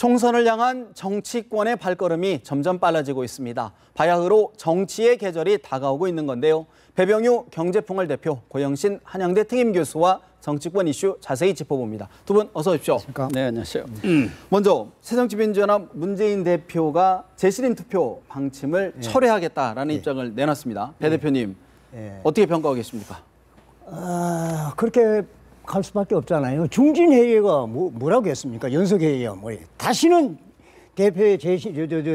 총선을 향한 정치권의 발걸음이 점점 빨라지고 있습니다. 바야흐로 정치의 계절이 다가오고 있는 건데요. 배병유 경제풍월 대표, 고영신 한양대 특임교수와 정치권 이슈 자세히 짚어봅니다. 두 분 어서 오십시오. 네, 안녕하세요. 먼저 새정치민주연합 문재인 대표가 재신임 투표 방침을 철회하겠다라는 입장을 내놨습니다. 배 대표님, 어떻게 평가하고 계십니까? 그렇게 갈 수밖에 없잖아요. 중진회의가 뭐라고 했습니까? 연석회의가 뭐예요? 다시는 대표의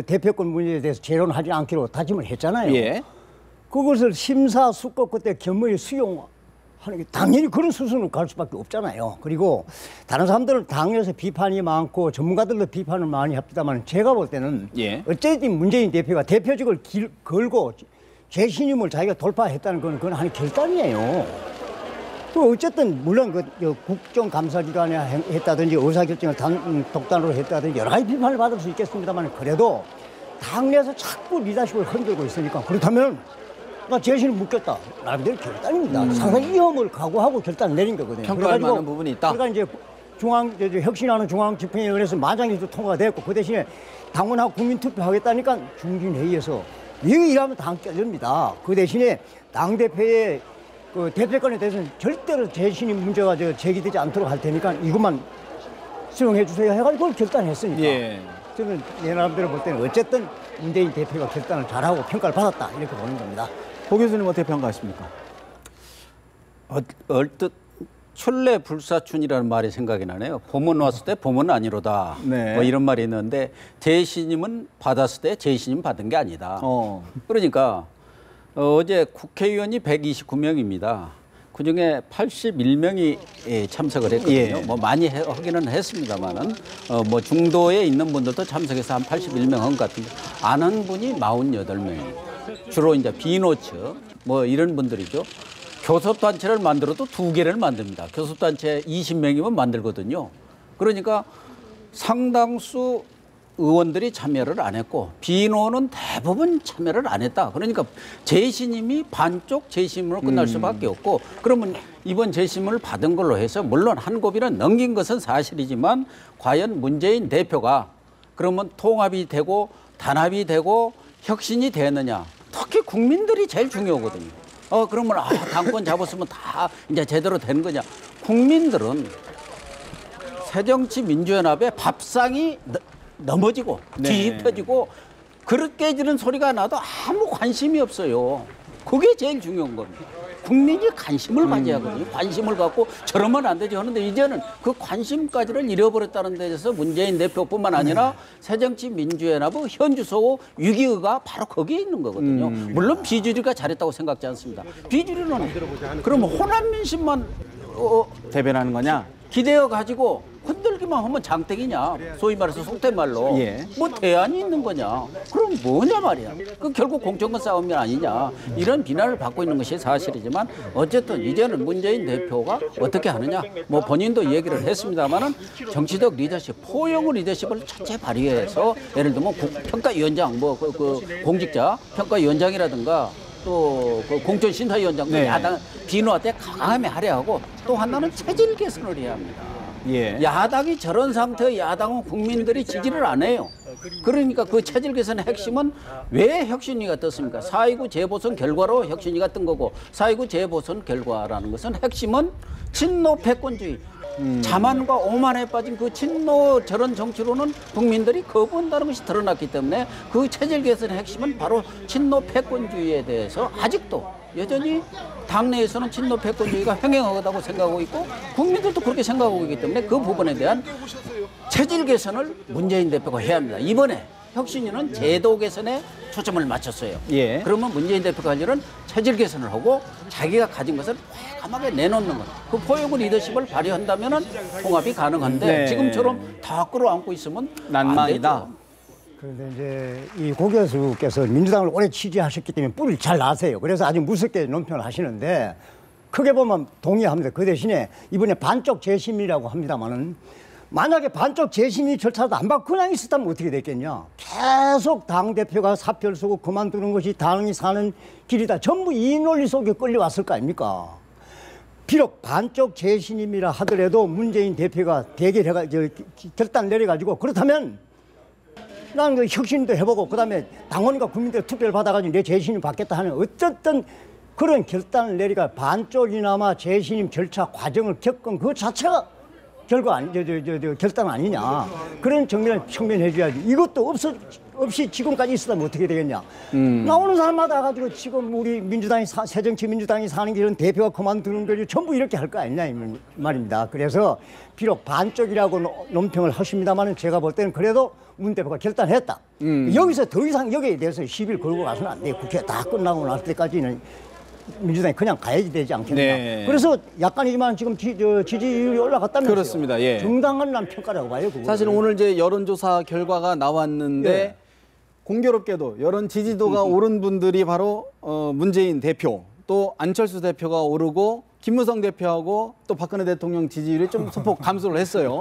대표권 문제에 대해서 재론하지 않기로 다짐을 했잖아요. 예. 그것을 심사숙고 끝에 겸허히 수용하는 게 당연히 그런 수순으로 갈 수밖에 없잖아요. 그리고 다른 사람들은 당에서 비판이 많고 전문가들도 비판을 많이 합니다만 제가 볼 때는 어쨌든 문재인 대표가 대표직을 걸고 재신임을 자기가 돌파했다는 건 그건 한 결단이에요. 또 어쨌든 물론 그 국정감사기관에 했다든지 의사결정을 독단으로 했다든지 여러 가지 비판을 받을 수 있겠습니다만 그래도 당내에서 자꾸 리더십을 흔들고 있으니까 그렇다면 나 재신을 묻겠다. 나름대로 결단입니다. 상당히 위험을 각오하고 결단을 내린 거거든요. 평가할 만한 부분이 있다. 그러니까 이제 혁신하는 중앙집행위원회에서 마장에도 통과가 됐고 그 대신에 당원하고 국민투표하겠다니까 중진회의에서 이거 이러면 당 깨집니다. 그 대신에 당대표의 그 대표권에 대해서는 절대로 재신임 문제가 제기되지 않도록 할 테니까 이것만 수용해 주세요 해가지고 그걸 결단했으니까 저는 내 나름대로 볼 때는 어쨌든 문재인 대표가 결단을 잘하고 평가를 받았다 이렇게 보는 겁니다. 고 교수님 어떻게 평가하십니까? 얼뜻 출래불사춘이라는 말이 생각이 나네요. 봄은 왔을 때 봄은 아니로다. 뭐 이런 말이 있는데 재신임은 받았을 때 재신임 받은 게 아니다. 그러니까 어제 국회의원이 129명입니다. 그중에 81명이 참석을 했거든요. 뭐 많이 하기는 했습니다만은 뭐 중도에 있는 분들도 참석해서 한 81명 한 것 같은데 안 한 분이 48명이에요. 주로 이제 비노츠 뭐 이런 분들이죠. 교섭단체를 만들어도 2개를 만듭니다. 교섭단체 20명이면 만들거든요. 그러니까 상당수 의원들이 참여를 안 했고 비노는 대부분 참여를 안 했다. 그러니까 재신임이 반쪽 재신임으로 끝날 수밖에 없고 그러면 이번 재신임을 받은 걸로 해서 물론 한 고비는 넘긴 것은 사실이지만 과연 문재인 대표가 그러면 통합이 되고 단합이 되고 혁신이 되느냐. 특히 국민들이 제일 중요하거든요. 그러면 당권 잡았으면 다 이제 제대로 되는 거냐. 국민들은 새정치민주연합의 밥상이 넘어지고 뒤집혀지고 그릇 깨지는 소리가 나도 아무 관심이 없어요. 그게 제일 중요한 겁니다. 국민이 관심을 가져야 하거든요. 관심을 갖고 저러면 안 되지 하는데 이제는 그 관심까지를 잃어버렸다는 데서 문재인 대표뿐만 아니라 새정치민주연합의 현주소 위기의가 바로 거기에 있는 거거든요. 물론 비주류가 잘했다고 생각지 않습니다. 비주류는 그러면 호남 민심만 대변하는 거냐? 기대어 가지고 흔들기만 하면 장땡이냐. 소위 말해서 속된 말로. 뭐 대안이 있는 거냐. 그럼 뭐냐 말이야. 그 결국 공천권 싸움이 아니냐. 이런 비난을 받고 있는 것이 사실이지만 어쨌든 이제는 문재인 대표가 어떻게 하느냐. 뭐 본인도 얘기를 했습니다만은 정치적 리더십, 포용 리더십을 차체 발휘해서 예를 들면 평가위원장, 뭐 그 공직자 평가위원장이라든가 또 그 공천심사위원장 야당 비노한테 강하게 하려 하고 또 하나는 체질 개선을 해야 합니다. 야당이 저런 상태의 야당은 국민들이 지지를 안 해요. 그러니까 그 체질 개선의 핵심은 왜 혁신위가 떴습니까? 4.29 재보선 결과로 혁신위가 뜬 거고 4.29 재보선 결과라는 것은 핵심은 친노 패권주의. 자만과 오만에 빠진 그 친노 저런 정치로는 국민들이 거부한다는 것이 드러났기 때문에 그 체질 개선의 핵심은 바로 친노 패권주의에 대해서 아직도 여전히 당내에서는 친노 패권주의가 횡행하다고 생각하고 있고 국민들도 그렇게 생각하고 있기 때문에 그 부분에 대한 체질 개선을 문재인 대표가 해야 합니다. 이번에 혁신위는 제도 개선에 초점을 맞췄어요. 그러면 문재인 대표가 할 일은 체질 개선을 하고 자기가 가진 것을 과감하게 내놓는 것. 그 포용 리더십을 발휘한다면 통합이 가능한데 지금처럼 다 끌어안고 있으면 난망이다. 그런데 이제 이 고 교수께서 민주당을 오래 취재하셨기 때문에 뿌리를 잘 아세요. 그래서 아주 무섭게 논평을 하시는데 크게 보면 동의합니다. 그 대신에 이번에 반쪽 재심이라고 합니다만은 만약에 반쪽 재심의 절차도 안 받고 그냥 있었다면 어떻게 됐겠냐. 계속 당대표가 사표를 쓰고 그만두는 것이 당이 사는 길이다. 전부 이 논리 속에 끌려왔을 거 아닙니까. 비록 반쪽 재신임이라 하더라도 문재인 대표가 대결해가 결단 내려가지고 그렇다면 나는 그 혁신도 해보고 그다음에 당원과 국민들 투표를 받아가지고 내 재신임 받겠다 하는 어쨌든 그런 결단을 내리가 반쪽이나마 재신임 절차 과정을 겪은 그 자체가 결과 아니 결단 아니냐 그런 정면을 청면해줘야지. 이것도 없이 지금까지 있었다면 어떻게 되겠냐. 나오는 사람마다 가지고 지금 우리 민주당이 새정치민주당이 사는 길은 대표가 그만두는 거지 전부 이렇게 할 거 아니냐 이 말입니다. 그래서 비록 반쪽이라고 논평을 하십니다만은 제가 볼 때는 그래도 문 대표가 결단했다. 여기서 더 이상 여기에 대해서 시비를 걸고 가서는 안 돼. 국회 다 끝나고 날 때까지는 민주당이 그냥 가야지 되지 않겠나. 네. 그래서 약간이지만 지금 지지율이 올라갔다면서요. 그렇습니다. 예. 정당한 난 평가라고 봐요. 그거. 사실 오늘 이제 여론조사 결과가 나왔는데 예. 공교롭게도 여론 지지도가 오른 분들이 바로 문재인 대표 또 안철수 대표가 오르고 김무성 대표하고 또 박근혜 대통령 지지율이 좀 소폭 감소를 했어요.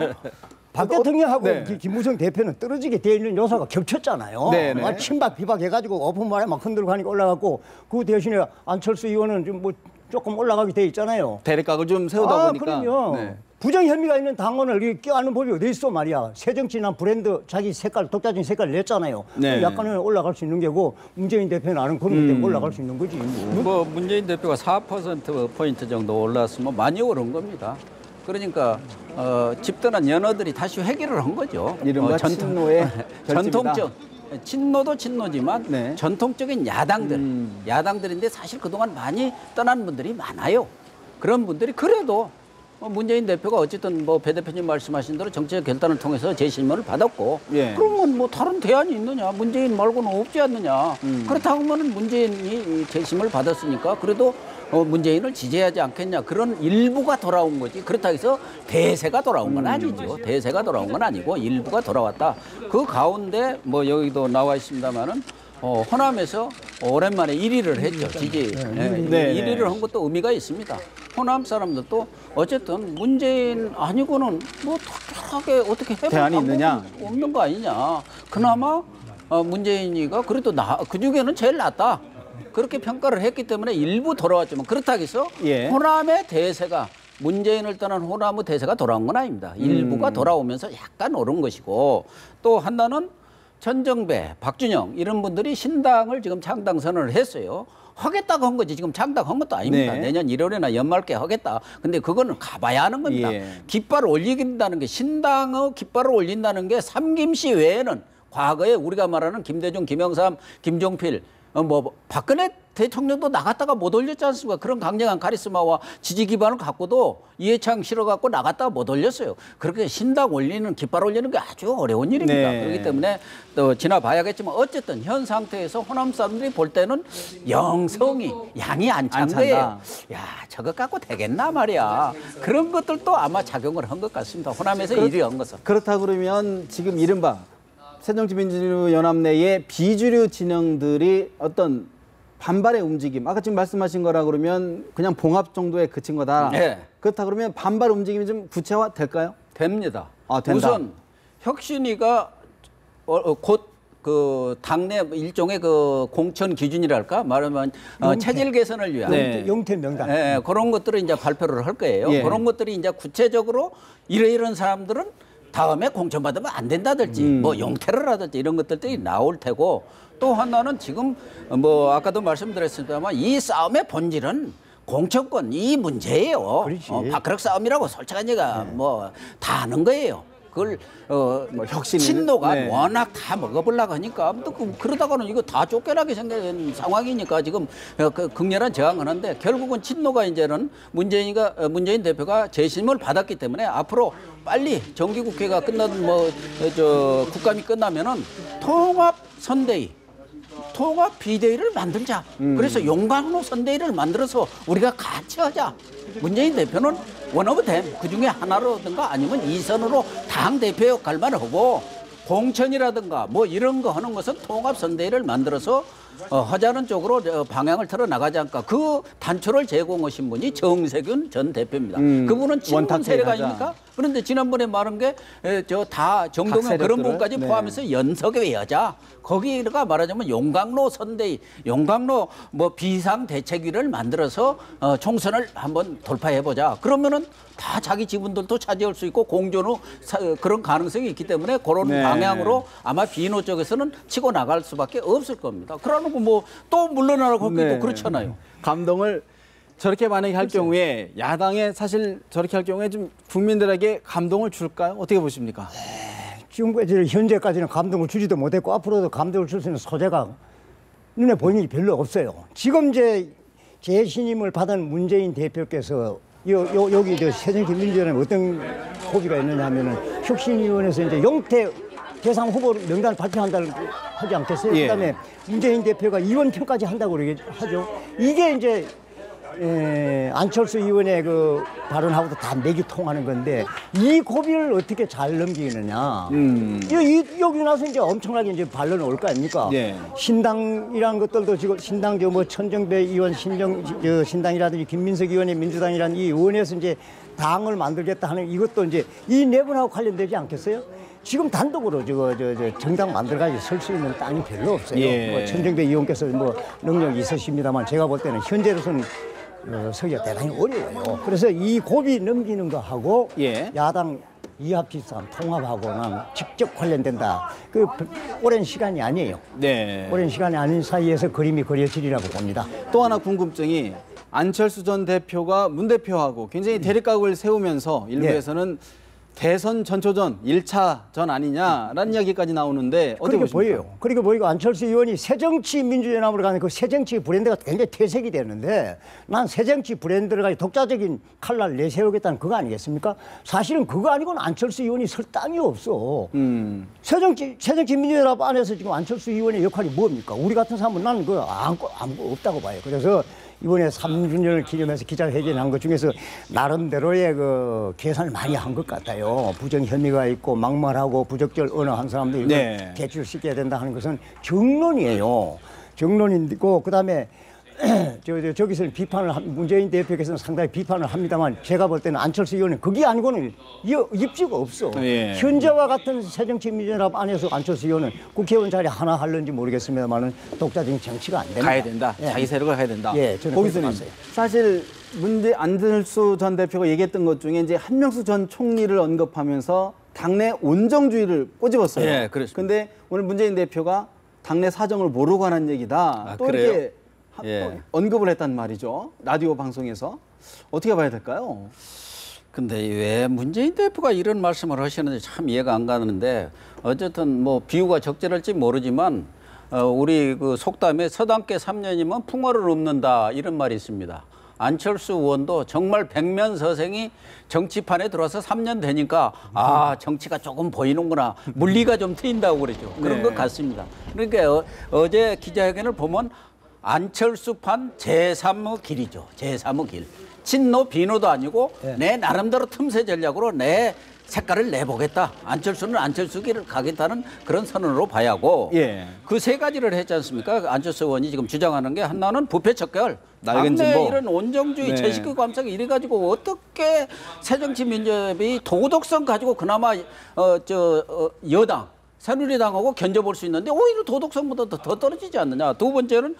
박 대통령하고 네. 김무성 대표는 떨어지게 돼 있는 요소가 겹쳤잖아요. 네네. 막 친박 비박 해가지고 오픈 말에 막 흔들고 하니까 올라갔고 그 대신에 안철수 의원은 좀 뭐 조금 올라가게 돼 있잖아요. 대립각을 좀 세우다 보니까. 그럼요. 네. 부정 혐의가 있는 당원을 껴안는 법이 어디 있어 말이야. 새정치난 브랜드 자기 색깔 독자적인 색깔 냈잖아요. 네. 약간은 올라갈 수 있는 게고 문재인 대표는 아는 그런 것 때문에 올라갈 수 있는 거지. 뭐 문재인 대표가 4%포인트 정도 올랐으면 많이 오른 겁니다. 그러니까 집단한 연어들이 다시 회귀를 한 거죠. 이른바 친노의 전통적 친노도 친노지만 네. 전통적인 야당들인데 사실 그동안 많이 떠난 분들이 많아요. 그런 분들이 그래도 문재인 대표가 어쨌든 뭐 배 대표님 말씀하신 대로 정치적 결단을 통해서 재신임을 받았고 예. 그러면 뭐 다른 대안이 있느냐. 문재인 말고는 없지 않느냐. 그렇다고 하면 문재인이 재심을 받았으니까 그래도 문재인을 지지하지 않겠냐. 그런 일부가 돌아온 거지. 그렇다고 해서 대세가 돌아온 건 아니죠. 대세가 돌아온 건 아니고 일부가 돌아왔다. 그 가운데 뭐 여기도 나와 있습니다마는 호남에서 오랜만에 1위를 했죠. 지지. 네. 1위를 한 것도 의미가 있습니다. 호남 사람들도 어쨌든 문재인 아니고는 뭐 특별하게 어떻게 해볼 대안이 있느냐? 방법은 없는 거 아니냐. 그나마 문재인이가 그래도 그중에는 제일 낫다. 그렇게 평가를 했기 때문에 일부 돌아왔지만 그렇다고 해서 예. 호남의 대세가 문재인을 떠난 호남의 대세가 돌아온 건 아닙니다. 일부가 돌아오면서 약간 오른 것이고 또 하나는 전정배, 박준영 이런 분들이 신당을 지금 창당 선언을 했어요. 하겠다고 한 거지 지금 창당한 것도 아닙니다. 네. 내년 1월이나 연말께 하겠다. 근데 그거는 가봐야 하는 겁니다. 예. 깃발을 올린다는 게 신당의 깃발을 올린다는 게 삼김씨 외에는 과거에 우리가 말하는 김대중, 김영삼, 김종필 뭐 박근혜 대통령도 나갔다가 못 올렸지 않습니까? 그런 강력한 카리스마와 지지 기반을 갖고도 이해창 실어갖고 나갔다가 못 올렸어요. 그렇게 신당 올리는 깃발 올리는 게 아주 어려운 일입니다. 네. 그렇기 때문에 또 지나봐야겠지만 어쨌든 현 상태에서 호남 사람들이 볼 때는 영성이 양이 안 찬 찬다. 거예요. 야 저것 갖고 되겠나 말이야. 그런 것들도 아마 작용을 한 것 같습니다. 호남에서 1위 한 것은. 그렇다 그러면 지금 이른바 새정치민주연합 내의 비주류 진영들이 어떤 반발의 움직임, 아까 지금 말씀하신 거라 그러면 그냥 봉합 정도에 그친 거다. 네. 그렇다 그러면 반발 움직임이 좀 구체화될까요? 됩니다. 아, 된다. 우선 혁신위가 곧 그 당내 일종의 그 공천 기준이랄까 말하면 체질 개선을 위한 네. 영태 명단. 예, 그런 것들을 이제 발표를 할 거예요. 예. 그런 것들이 이제 구체적으로 이런 사람들은 다음에 공천 받으면 안 된다든지 뭐 용태를 하든지 이런 것들이 나올 테고 또 하나는 지금 뭐 아까도 말씀드렸습니다만 이 싸움의 본질은 공천권 이 문제예요. 그렇지. 밥그릇 싸움이라고 솔직한 얘기가 뭐 다 아는 거예요. 그걸 뭐 혁신이 친노가 네. 워낙 다 먹어보려고 하니까 또 그러다가는 이거 다 쫓겨나게 생긴 상황이니까 지금 그 극렬한 저항을 하는데 결국은 친노가 이제는 문재인 대표가 재심을 받았기 때문에 앞으로 빨리 정기국회가 끝나든 뭐 국감이 끝나면은 통합 선대위 통합 비대위를 만들자. 그래서 용광로 선대위를 만들어서 우리가 같이 하자. 문재인 대표는 원오브댐 그중에 하나로든가 아니면 2선으로 당대표 역할만 하고 공천이라든가 뭐 이런 거 하는 것은 통합 선대위를 만들어서 하자는 쪽으로 방향을 틀어 나가지 않을까. 그 단초를 제공하신 분이 정세균 전 대표입니다. 그분은 친문 원탁 세력 하자. 아닙니까? 그런데 지난번에 말한 게 저 다 정동영 그런 부분까지 네. 포함해서 연석의 여자 거기가 말하자면 용광로 선대위, 용광로 뭐 비상대책위를 만들어서 총선을 한번 돌파해보자. 그러면은 다 자기 지분들도 차지할 수 있고 공존의 그런 가능성이 있기 때문에 그런 네. 방향으로 아마 비노 쪽에서는 치고 나갈 수밖에 없을 겁니다. 그러고 뭐 또 물러나라고 하기도 네. 그렇잖아요. 감동을 저렇게 만약에 할 경우에 야당에 사실 저렇게 할 경우에 좀 국민들에게 감동을 줄까요? 어떻게 보십니까? 지금까지 현재까지는 감동을 주지도 못했고 앞으로도 감동을 줄 수 있는 소재가 눈에 보이는 게 별로 없어요. 지금 이제 재신임을 받은 문재인 대표께서 여기 새정치민주연합에 어떤 고비가 있느냐 하면은 혁신위원회에서 이제 영태 대상 후보 명단을 발표한다고 하지 않겠어요? 예. 그다음에 문재인 대표가 의원편까지 한다고 그러게 하죠. 이게 이제 안철수 의원의 그 발언하고도 다 맥이 통하는 건데 이 고비를 어떻게 잘 넘기느냐. 여기 나서 이제 엄청나게 이제 반론이 올 거 아닙니까? 예. 신당이라는 것들도 지금 신당 뭐 천정배 의원 신당이라든지 김민석 의원의 민주당이라는 이 의원에서 이제 당을 만들겠다 하는 이것도 이제 이 내분하고 관련되지 않겠어요? 지금 단독으로 저 정당 만들어가지고 설 수 있는 땅이 별로 없어요. 예. 뭐 천정배 의원께서 뭐 능력이 있으십니다만 제가 볼 때는 현재로서는 서기가 대단히 어려워요. 그래서 이 고비 넘기는 거 하고 예. 야당 이합집산 통합하고는 직접 관련된다. 그 오랜 시간이 아니에요. 네. 오랜 시간이 아닌 사이에서 그림이 그려지리라고 봅니다. 또 하나 궁금증이 안철수 전 대표가 문 대표하고 굉장히 대립각을 세우면서 일부에서는 대선 전초전 1차전 아니냐라는 이야기까지 나오는데 어떻게 그렇게 보십니까? 보여요. 그렇게 보이고 안철수 의원이 새정치민주연합으로 가는 그 새정치 브랜드가 굉장히 퇴색이 되는데 난 새정치 브랜드를 가지고 독자적인 칼날을 내세우겠다는 그거 아니겠습니까? 사실은 그거 아니고는 안철수 의원이 설 땅이 없어. 새정치민주연합 안에서 지금 안철수 의원의 역할이 뭡니까? 우리 같은 사람은 나는 그거 아무것도 없다고 봐요. 그래서 이번에 3주년을 기념해서 기자회견한 것 중에서 나름대로의 그 계산을 많이 한 것 같아요. 부정 혐의가 있고 막말하고 부적절 언어한 사람들 이걸 네. 대출시켜야 된다 하는 것은 정론이에요. 정론이고 그다음에 저기서는 문재인 대표께서는 상당히 비판을 합니다만 제가 볼 때는 안철수 의원은 그게 아니고는 입지가 없어. 예. 현재와 같은 새정치민주연합 안에서 안철수 의원은 국회의원 자리 하나 할는지 모르겠습니다만은 독자적인 정치가 안 된다. 가야 된다. 예. 자기 세력을 가야 된다. 예, 저는 고기수님, 그렇게 봤어요. 사실 안철수 전 대표가 얘기했던 것 중에 이제 한명수 전 총리를 언급하면서 당내 온정주의를 꼬집었어요. 예, 그렇습니다. 근데 오늘 문재인 대표가 당내 사정을 모르고 하는 얘기다. 또 그래요? 이렇게 예. 언급을 했단 말이죠. 라디오 방송에서. 어떻게 봐야 될까요? 근데 왜 문재인 대표가 이런 말씀을 하시는지 참 이해가 안 가는데 어쨌든 뭐 비유가 적절할지 모르지만 우리 그 속담에 서당께 3년이면 풍어를 읊는다 이런 말이 있습니다. 안철수 의원도 정말 백면서생이 정치판에 들어와서 3년 되니까 아 정치가 조금 보이는구나 물리가 좀 트인다고 그러죠. 그런 네. 것 같습니다. 그러니까 어제 기자회견을 보면 안철수판 제3의 길이죠. 제3의 길. 친노 비노도 아니고 내 나름대로 틈새 전략으로 내 색깔을 내보겠다. 안철수는 안철수 길을 가겠다는 그런 선언으로 봐야 하고 예. 그 세 가지를 했지 않습니까? 안철수 의원이 지금 주장하는 게 하나는 부패 척결. 낡은 당내 진보. 이런 온정주의, 네. 제식구 감sak 이래가지고 어떻게 새정치민주연합이 도덕성 가지고 그나마 여당 새누리당하고 견뎌볼 수 있는데 오히려 도덕성보다 더 떨어지지 않느냐. 두 번째는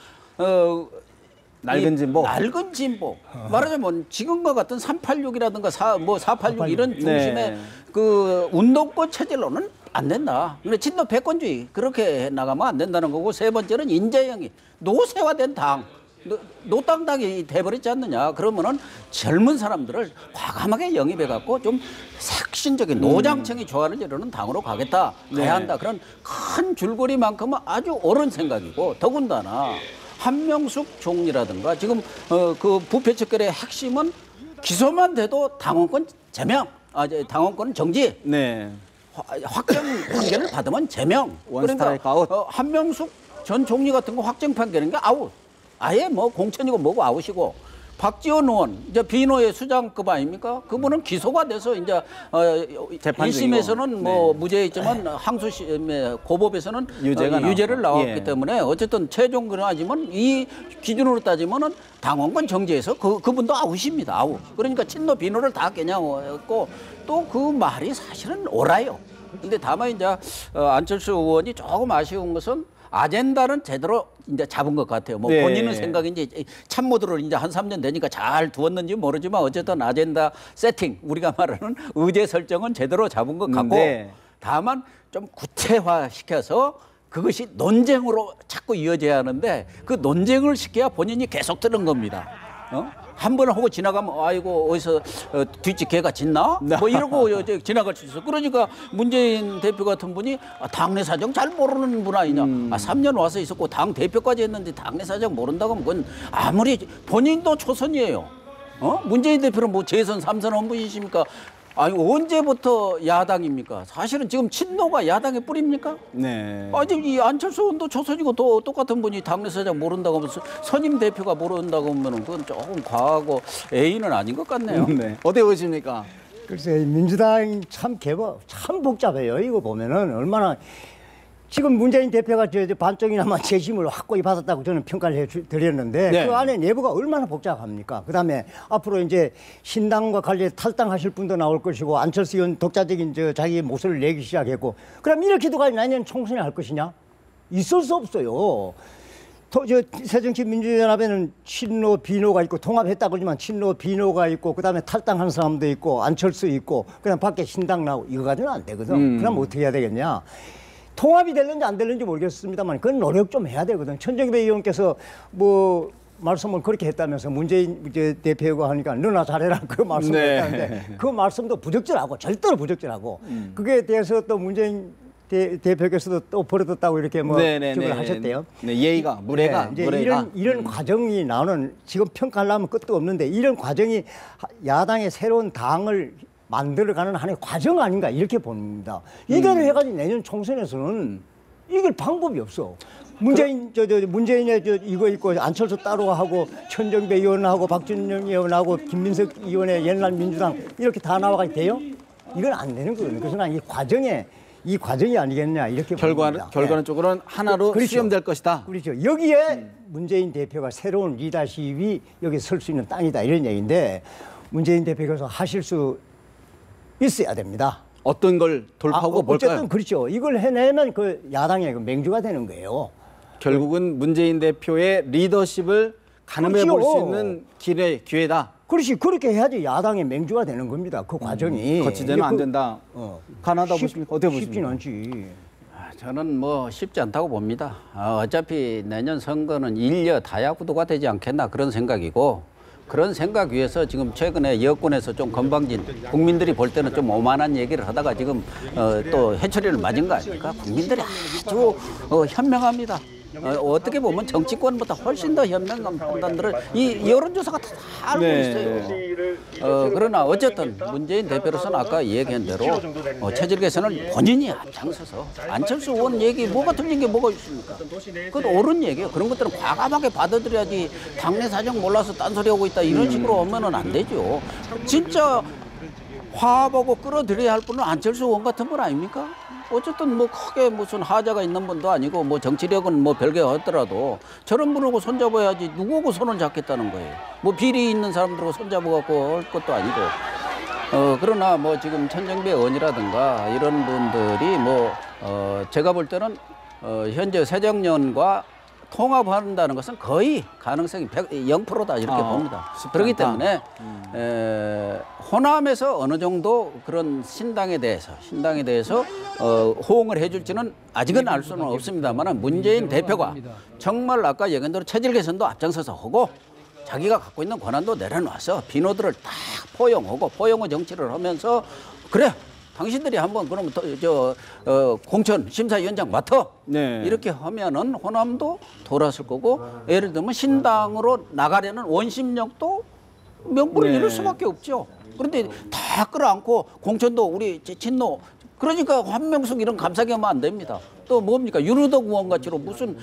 낡은 진보. 낡은 진보. 말하자면 지금과 같은 386이라든가 486 이런 중심의 네. 그 운동권 체질로는 안 된다. 근데 친노 패권주의 그렇게 나가면 안 된다는 거고 세 번째는 인재영이 노쇠화된 당. 노땅당이 돼버리지 않느냐. 그러면은 젊은 사람들을 과감하게 영입해갖고 좀 혁신적인 노장청이 좋아하는 이러는 당으로 가겠다. 가야 한다. 그런 큰 줄거리만큼은 아주 옳은 생각이고 더군다나 한명숙 총리라든가 지금 그 부패 척결의 핵심은 기소만 돼도 당원권 제명, 당원권 정지, 네. 확정 판결을 받으면 제명. 원 스트라이크 아웃. 한명숙 전 총리 같은 거 확정 판결인 게 아웃. 아예 뭐 공천이고 뭐고 아웃이고 박지원 의원 이제 비노의 수장급 아닙니까? 그분은 기소가 돼서 이제 재판 1심에서는 중이고. 뭐 네. 무죄했지만 항소심에 고법에서는 나왔고. 유죄를 나왔기 예. 때문에 어쨌든 최종 그러하지만 이 기준으로 따지면은 당원권 정지에서 그분도 아웃입니다. 아웃. 그러니까 친노 비노를 다 겨냥했고 또 그 말이 사실은 옳아요. 근데 다만 이제 안철수 의원이 조금 아쉬운 것은 아젠다는 제대로 이제 잡은 것 같아요. 뭐 네. 본인은 생각인지 참모들을 이제 한 3년 되니까 잘 두었는지 모르지만 어쨌든 아젠다 세팅 우리가 말하는 의제 설정은 제대로 잡은 것 같고 네. 다만 좀 구체화시켜서 그것이 논쟁으로 자꾸 이어져야 하는데 그 논쟁을 시켜야 본인이 계속 뜨는 겁니다. 한 번 하고 지나가면 아이고 어디서 뒷집 개가 짖나? 뭐 이러고 이제 지나갈 수 있어. 그러니까 문재인 대표 같은 분이 당내 사정 잘 모르는 분 아니냐. 3년 와서 있었고 당 대표까지 했는데 당내 사정 모른다고 하면 그건 아무리 본인도 초선이에요. 문재인 대표는 뭐 재선 3선 한 분이십니까? 아니 언제부터 야당입니까? 사실은 지금 친노가 야당의 뿌리입니까? 네. 아니 이 안철수 의원도 초선이고 또 똑같은 분이 당내사장 모른다고 하면서 선임 대표가 모른다고 하면은 그건 조금 과하고 A는 아닌 것 같네요. 네. 어떻게 보십니까? 글쎄 민주당이 참 복잡해요. 이거 보면은 얼마나 지금 문재인 대표가 저 반쪽이나마 재심을 확고히 받았다고 저는 평가를 해드렸는데 네. 그 안에 내부가 얼마나 복잡합니까? 그다음에 앞으로 이제 신당과 관련 탈당하실 분도 나올 것이고 안철수 의원 독자적인 자기 목소리를 내기 시작했고 그럼 이렇게 두고 내년 총선에 할 것이냐? 있을 수 없어요. 새정치민주연합에는 친노 비노가 있고 통합했다고 하지만 친노 비노가 있고 그다음에 탈당한 사람도 있고 안철수 있고 그다음 밖에 신당 나오고 이거 가지고는 안 되거든. 그럼 어떻게 해야 되겠냐? 통합이 될는지 안 될는지 모르겠습니다만 그건 노력 좀 해야 되거든. 천정배 의원께서 뭐 말씀을 그렇게 했다면서 문재인 대표가 하니까 너나 잘해라 그 말씀을 네. 했다는데 그 말씀도 부적절하고 절대로 부적절하고 그게 대해서 또 문재인 대표께서도 또 버려뒀다고 이렇게 뭐 기억을 하셨대요. 네, 예의가 무례가 네, 이제 무례가. 이런 과정이 나오는 지금 평가하려면 끝도 없는데 이런 과정이 야당의 새로운 당을 만들어가는 하나의 과정 아닌가 이렇게 봅니다. 이걸 해가지고 내년 총선에서는 이길 방법이 없어. 문재인의 이거 있고 안철수 따로 하고 천정배 의원하고 박준영 의원하고 김민석 의원의 옛날 민주당 이렇게 다 나와가 돼요? 이건 안 되는 거거든요. 그래서 난 이 과정이 아니겠냐 이렇게 봅니다. 결과는 쪽으로는 하나로 그렇죠. 수렴될 것이다. 그렇죠. 여기에 문재인 대표가 새로운 리더십이 여기 설 수 있는 땅이다 이런 얘기인데 문재인 대표께서 하실 수 있어야 됩니다. 어떤 걸 돌파하고 뭘까요? 어쨌든 그렇죠. 이걸 해내면 그 야당의 그 맹주가 되는 거예요. 결국은 문재인 대표의 리더십을 가늠해 볼 수 그렇죠. 있는 기회다. 그렇지. 그렇게 해야지 야당의 맹주가 되는 겁니다. 그 과정이. 거치대는 안 된다. 가능하다 보십니까? 어떻게 쉽진 보십니까? 않지. 저는 뭐 쉽지 않다고 봅니다. 어차피 내년 선거는 인려 다야구도가 되지 않겠나 그런 생각이고 그런 생각 위에서 지금 최근에 여권에서 좀 건방진 국민들이 볼 때는 좀 오만한 얘기를 하다가 지금 또 해처리를 맞은 거 아닙니까? 국민들이 아주 현명합니다. 어떻게 보면 정치권보다 훨씬 더 현명한 판단들을 이 여론조사가 다 알고 있어요. 그러나 어쨌든 문재인 대표로서는 아까 얘기한 대로 체질 개선을 본인이 앞장서서 안철수 의원 얘기 뭐가 틀린 게 뭐가 있습니까? 그것도 옳은 얘기예요. 그런 것들은 과감하게 받아들여야지 당내 사정 몰라서 딴소리하고 있다 이런 식으로 하면은 안 되죠. 진짜 화합하고 끌어들여야 할 분은 안철수 의원 같은 분 아닙니까? 어쨌든 뭐 크게 무슨 하자가 있는 분도 아니고 뭐 정치력은 뭐 별개 하더라도 저런 분하고 손잡아야지 누구하고 손을 잡겠다는 거예요. 뭐 비리 있는 사람들하고 손잡아갖고 할 것도 아니고. 그러나 뭐 지금 천정배 의원이라든가 이런 분들이 뭐 제가 볼 때는 현재 새정년과 통합한다는 것은 거의 가능성이 0%다 이렇게 봅니다. 그렇기 때문에 호남에서 어느 정도 그런 신당에 대해서 호응을 해줄지는 아직은 알 수는 없습니다만 문재인 대표가 정말 아까 얘기한 대로 체질 개선도 앞장서서 하고 자기가 갖고 있는 권한도 내려놔서 비노들을 다 포용하고 포용의 정치를 하면서 그래 당신들이 한번 그러면 공천 심사위원장 맡아 네. 이렇게 하면은 호남도 돌았을 거고 예를 들면 신당으로 나가려는 원심력도 명분을 네. 잃을 수밖에 없죠. 그런데 다 끌어안고 공천도 우리 친노 그러니까 한명숙 이런 감싸게 하면 안 됩니다. 또 뭡니까? 윤호덕 의원 같이로 무슨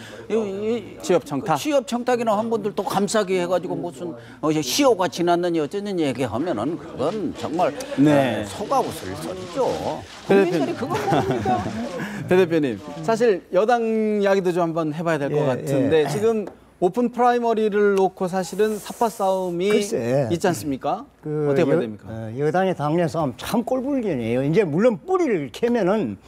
취업 청탁. 취업 청탁이나 한 분들 또 감싸게 해가지고 무슨 시효가 지났느니 어쩌느니 얘기하면은 그건 정말 네. 속아 웃을 소리죠. 국민들이 그걸 모릅니까? 배 대표님, 사실 여당 이야기도 좀 한번 해봐야 될 것 예, 같은데 예. 지금 오픈 프라이머리를 놓고 사실은 삽파 싸움이 글쎄. 있지 않습니까? 그 어떻게 봐야 됩니까? 여당의 당내 싸움 참 꼴불견이에요. 이제 물론 뿌리를 캐면은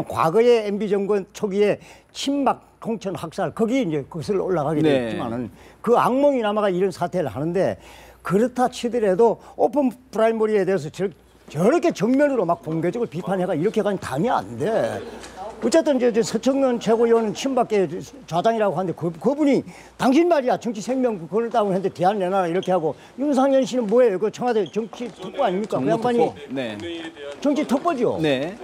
과거의 MB 정권 초기에 친박 공천 학살 거기 이제 거슬러 올라가게 네. 됐지만은 그 악몽이 남아가 이런 사태를 하는데 그렇다 치더라도 오픈 프라이머리에 대해서 저렇게 정면으로 막 공개적으로 비판해가 이렇게 가면 당이 안 돼. 어쨌든 이제 서청년 최고위원은 친박계 좌장이라고 하는데 그분이 당신 말이야 정치 생명 걸었다고 했는데 대안 내놔라 이렇게 하고 윤상현 씨는 뭐예요? 그 청와대 정치 특보 아닙니까? 그 양반이 네. 정치 특보죠. 네.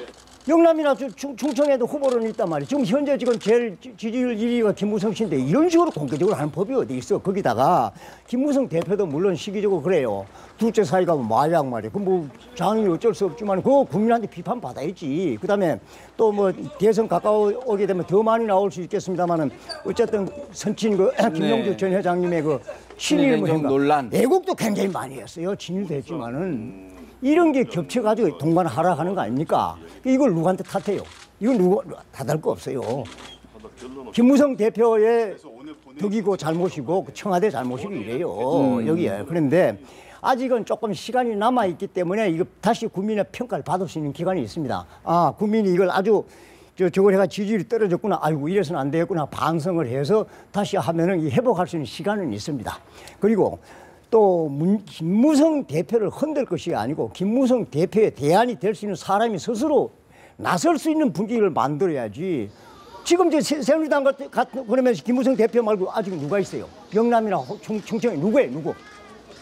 영남이나 충청에도 후보로는 있단 말이에요. 지금 현재 제일 지지율 1위가 김무성 씨인데 이런 식으로 공개적으로 하는 법이 어디 있어. 거기다가 김무성 대표도 물론 시기적으로 그래요. 둘째 사이가 마약 말이에요. 그 장이 어쩔 수 없지만 그거 국민한테 비판 받아야지. 그다음에 또 대선 가까워오게 되면 더 많이 나올 수 있겠습니다만은 어쨌든 선친 김용주 네. 전 회장님의 그 신일 친일 논란. 애국도 굉장히 많이 했어요. 친일도 했지만은 이런 게 겹쳐가지고 동반 하락하는 거 아닙니까? 이걸 누구한테 탓해요? 이건 누구 탓할 거 없어요. 김무성 대표의 덕이고 잘못이고 청와대 잘못이고 이래요. 여기에. 그런데 아직은 조금 시간이 남아있기 때문에 이거 다시 국민의 평가를 받을 수 있는 기간이 있습니다. 아, 국민이 이걸 아주 저걸 해가 지지율이 떨어졌구나. 아이고 이래서는 안 되겠구나. 반성을 해서 다시 하면은 이 회복할 수 있는 시간은 있습니다. 그리고 또 김무성 대표를 흔들 것이 아니고 김무성 대표의 대안이 될 수 있는 사람이 스스로 나설 수 있는 분위기를 만들어야지. 지금 이제 새누리당 같은 그러면 김무성 대표 말고 아직 누가 있어요? 영남이나 충청이 누구예요? 누구?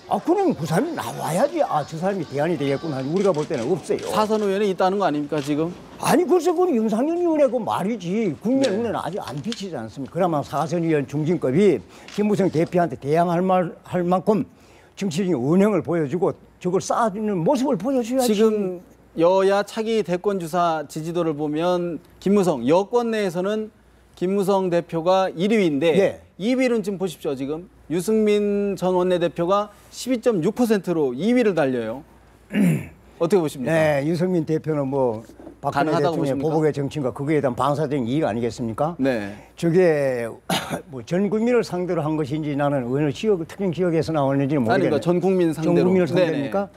아, 그럼 그 사람이 나와야지. 아, 저 사람이 대안이 되겠구나. 우리가 볼 때는 없어요. 사선 의원이 있다는 거 아닙니까 지금? 아니 글쎄 그건 윤상현 의원의 그 말이지 국민의 눈에는 아직 안 비치지 않습니까? 그러면 사선 의원 중진급이 김무성 대표한테 대항할 만큼 정치적인 은행을 보여주고 저걸 쌓아주는 모습을 보여줘야지. 지금 여야 차기 대권 주사 지지도를 보면 김무성 여권 내에서는 김무성 대표가 1위인데 예. 2위는 지금 보십시오. 지금 유승민 전 원내대표가 12.6%로 2위를 달려요. 어떻게 보십니까? 네, 유승민 대표는 박근혜 가능하다고 대통령의 보십니까? 보복의 정치인과 그거에 대한 반사적인 이익 아니겠습니까? 네. 저게 전 국민을 상대로 한 것인지 나는 어느 지역 특정 지역에서 나오는지는 모르겠네요. 아니, 그러니까 전 국민 상대로. 전 국민을 네네. 상대입니까?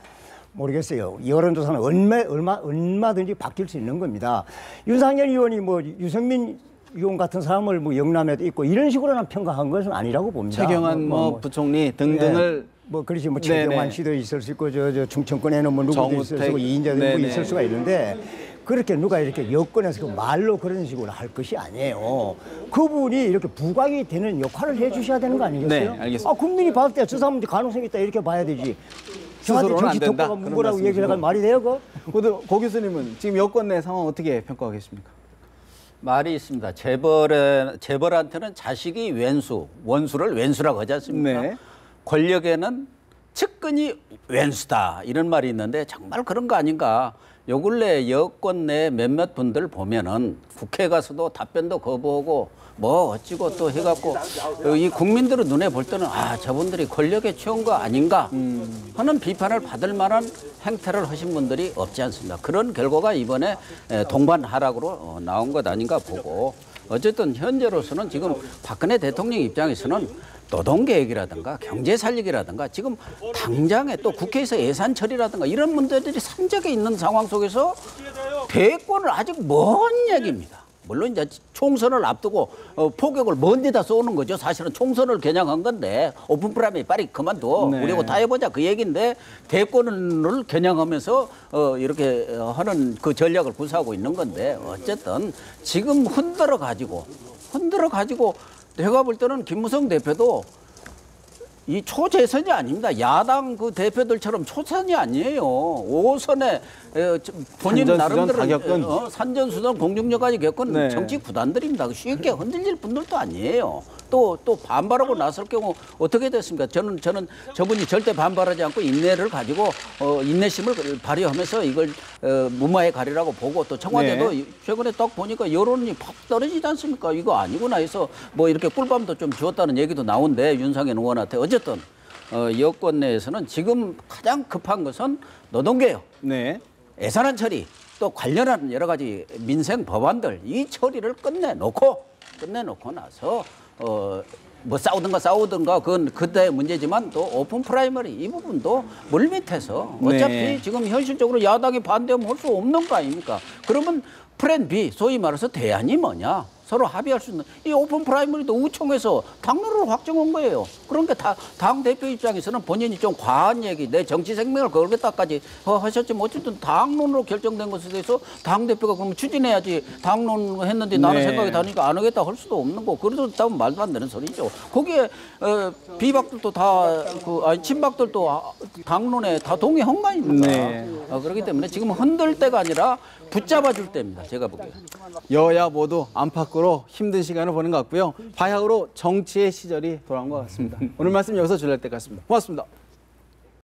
모르겠어요. 여론조사는 얼마든지 바뀔 수 있는 겁니다. 윤상현 의원이 유승민 의원 같은 사람을 영남에도 있고 이런 식으로는 평가한 것은 아니라고 봅니다. 최경환 부총리 등등을 그렇지 최경환 네네. 씨도 있을 수 있고 저 충청권에는 누구도 있을 수 정우택. 있고 이인자도 네네. 있을 수가 있는데 그렇게 누가 이렇게 여권에서 그 말로 그런 식으로 할 것이 아니에요. 그분이 이렇게 부각이 되는 역할을 해주셔야 되는 거 아니겠어요? 네, 알겠습니다. 아, 국민이 봤을 때 저 사람 가능성이 있다 이렇게 봐야 되지. 저한테 스스로는 안 정치 된다. 특보가 그런 문거라고 얘기를 말씀이시고. 할 말이 돼요, 그거? 근데 고 교수님은 지금 여권 내 상황 어떻게 평가하겠습니까? 말이 있습니다. 재벌한테는 자식이 왼수, 원수를 왼수라고 하지 않습니까? 네. 권력에는 측근이 왼수다 이런 말이 있는데 정말 그런 거 아닌가? 요 근래 여권 내 몇몇 분들 보면은 국회 가서도 답변도 거부하고 어찌고 또 해갖고 이 국민들의 눈에 볼 때는 아 저분들이 권력에 취한 거 아닌가 하는 비판을 받을 만한 행태를 하신 분들이 없지 않습니다. 그런 결과가 이번에 동반 하락으로 나온 것 아닌가 보고 어쨌든 현재로서는 지금 박근혜 대통령 입장에서는 노동계획이라든가 경제 살리기라든가 지금 당장에 또 국회에서 예산 처리라든가 이런 문제들이 산적에 있는 상황 속에서 대권을 아직 먼 얘기입니다. 물론 이제 총선을 앞두고 포격을 먼 데다 쏘는 거죠. 사실은 총선을 겨냥한 건데 오픈 프라임이 빨리 그만둬. 네. 우리하고 다 해보자 그 얘기인데 대권을 겨냥하면서 이렇게 하는 그 전략을 구사하고 있는 건데 어쨌든 지금 흔들어 가지고 내가 볼 때는 김무성 대표도 이 초재선이 아닙니다. 야당 그 대표들처럼 초선이 아니에요. 5선에 본인 산전수전 나름대로 다 겪은. 산전수전 공중력까지 겪은 네. 정치 구단들입니다. 쉽게 흔들릴 분들도 아니에요. 또 반발하고 나설 경우 어떻게 됐습니까? 저는 저분이 절대 반발하지 않고 인내를 가지고 인내심을 발휘하면서 이걸 무마에 가리라고 보고 또 청와대도 네. 최근에 딱 보니까 여론이 팍 떨어지지 않습니까? 이거 아니구나 해서 뭐 이렇게 꿀밤도 좀 주었다는 얘기도 나오는데 윤상현 의원한테 어쨌든 여권 내에서는 지금 가장 급한 것은 노동개혁, 네. 예산안 처리, 또 관련한 여러 가지 민생 법안들 이 처리를 끝내놓고 나서 뭐 싸우든가 그건 그때의 문제지만 또 오픈 프라이머리 이 부분도 물밑에서 어차피 네. 지금 현실적으로 야당이 반대하면 할 수 없는 거 아닙니까? 그러면 플랜 B 소위 말해서 대안이 뭐냐? 서로 합의할 수 있는 이 오픈 프라이머리도 의총에서 당론을 확정한 거예요. 그러니까 당 대표 입장에서는 본인이 좀 과한 얘기, 내 정치 생명을 걸겠다까지 하셨지만 어쨌든 당론으로 결정된 것에 대해서 당 대표가 그러면 추진해야지 당론 했는데 나는 네. 생각이 다르니까 안 하겠다 할 수도 없는 거. 그래도 말도 안 되는 소리죠. 거기에 비박들도 친박들도 당론에 다 동의한 거 아닙니까? 네. 그렇기 때문에 지금 흔들 때가 아니라 붙잡아줄 때입니다. 제가 보기에. 여야 모두 안팎으로 힘든 시간을 보낸 것 같고요. 바야흐로 정치의 시절이 돌아온 것 같습니다. 오늘 말씀 여기서 줄일 것 같습니다. 고맙습니다.